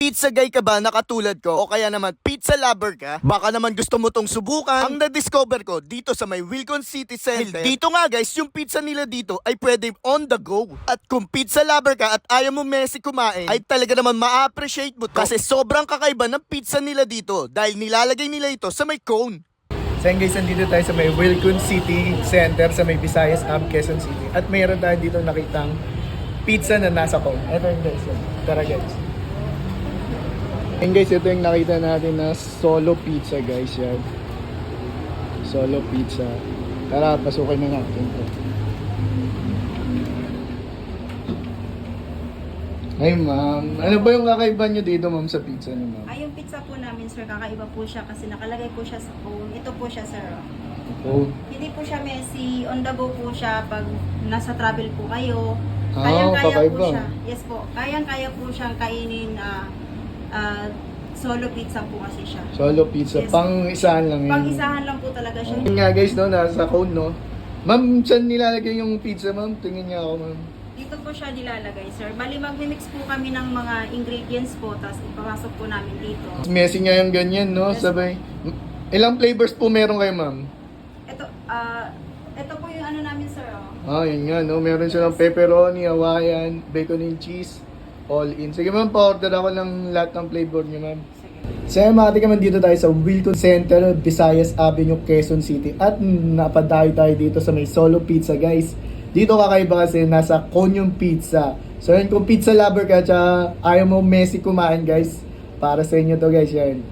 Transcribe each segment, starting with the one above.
Pizza guy ka ba na katulad ko o kaya naman pizza lover ka? Baka naman gusto mo tong subukan. Ang na-discover ko dito sa may Wilcon City Center. Dito nga guys, yung pizza nila dito ay pwede on the go. At kung pizza lover ka at ayaw mo messy kumain, ay talaga naman ma-appreciate mo to. Kasi sobrang kakaiba ng pizza nila dito dahil nilalagay nila ito sa may cone. So yun guys, nandito tayo sa may Wilcon City Center sa may Visayas, Quezon City. At mayroon tayo dito nakitang pizza na nasa cone. Ito yung guys, tara guys. And guys, ito yung nakita natin na solo pizza guys yan. Solo pizza. Tara, pasukin na natin ito. Ay ma'am, ano ba yung kakaiba nyo dito ma'am sa pizza nyo ma'am? Ay, yung pizza po namin, sir, kakaiba po siya kasi nakalagay po siya sa cone. Ito po siya, sir. Oh. Hindi po siya messy. On the go po siya pag nasa travel po kayo. Ah, Kayang-kaya po kakaiba. siya. Yes po. Kayang-kaya po siyang kainin. Solo pizza po kasi siya. Solo pizza, Yes. pang-isahan lang yun. Pang-isahan lang po talaga siya. Yun nga guys, no, nasa cone, no? Ma'am, saan nilalagay yung pizza, ma'am? Tingin niya ako, ma'am. Dito po siya nilalagay, sir. Bali, mag-mix po kami ng mga ingredients po, tapos ipapasok po namin dito. Messy nga yung ganyan, no? Yes. Sabay. Ilang flavors po meron kayo, ma'am? Ito po yung ano namin, sir. Oh. Ah, yun nga, no? Meron silang pepperoni, Hawaiian, bacon and cheese, all in. Sige, ma'am, pa-order ako ng lahat ng flavor niyo, ma'am. So, mati naman dito tayo sa Wilcon Center, Visayas Avenue, Quezon City. At napadayo tayo dito sa may solo pizza, guys. Dito kakaiba kasi nasa cone yung pizza. So yun, kung pizza lover ka tsaka ayaw mo messy kumain guys, para sa inyo to guys yan.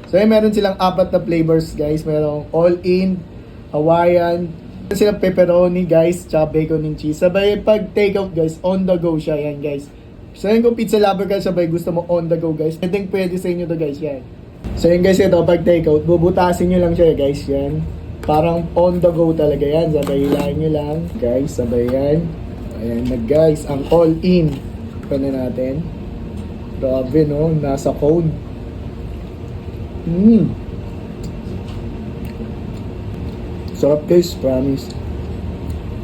So yun, meron silang 4 na flavors guys. Merong all-in, Hawaiian, meron silang pepperoni guys, tsaka bacon and cheese. Sabay pag take out guys, on the go siya yan guys. So yun, kung pizza lover ka, sabay gusto mo on the go guys, pwede sa inyo to guys yan. So yun guys, ito pag take out, bubutasin nyo lang siya guys yan. Parang on the go talaga yan. Sabay hilahin nyo lang. Guys, sabay yan. Ayan na guys. Ang all in. Pwede natin. Grabe no. Nasa cone. Sarap guys. Promise.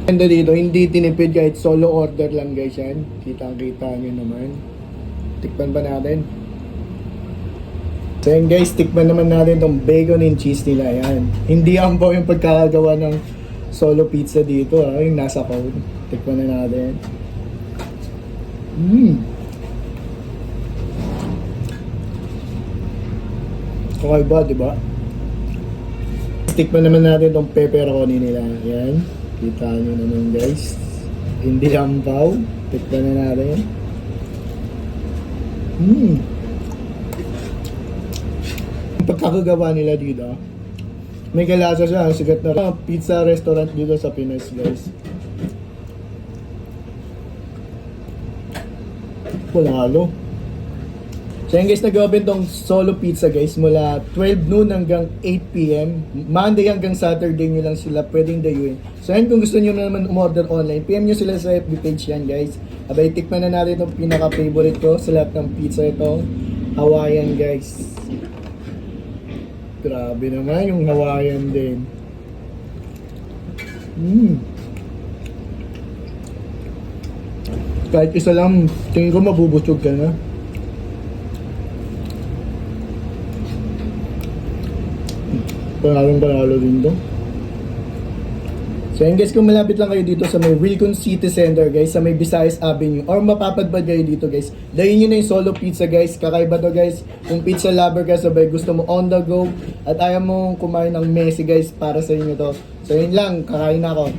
Ganda dito. Hindi tinipid kahit solo order lang guys yan. Kitang-kita nyo naman. Tikman pa natin. So yun guys, tikman naman natin tong bacon and cheese nila yan. Hindi ambaw yung pagkakagawa ng solo pizza dito ha, yung nasa cone. Tikman na natin. Okay ba, diba? Tikman naman natin tong pepperoni nila. Yan, kita nyo naman guys. Hindi ambaw. Tikman na natin. Pagkakagawa nila dito, may kalasa siya. Sigat na pizza restaurant dito sa Pinas guys. Panalo. So yan guys, nag-open tong solo pizza guys mula 12 noon hanggang 8 p.m. Monday hanggang Saturday nyo lang sila pwedeng dayuin. So yan, kung gusto nyo naman umorder online, PM nyo sila sa FB page yan guys. Abay, tikman na natin itong pinaka-favorite ko sa lahat ng pizza, itong Hawaiian guys. Grabe naman yung Hawaiian din. Kahit isa lang, tingin ko mabubusog ka na. Panalo din to. So yun guys, kung malapit lang kayo dito sa may Wilcon City Center guys, sa may Visayas Avenue, or mapapadbad kayo dito guys, dahin nyo na yung solo pizza guys. Kakaiba to guys. Kung pizza lover ka, sabay gusto mo on the go at ayaw mo kumain ng messy guys, para sa inyo to. So yun lang, kakain na ako.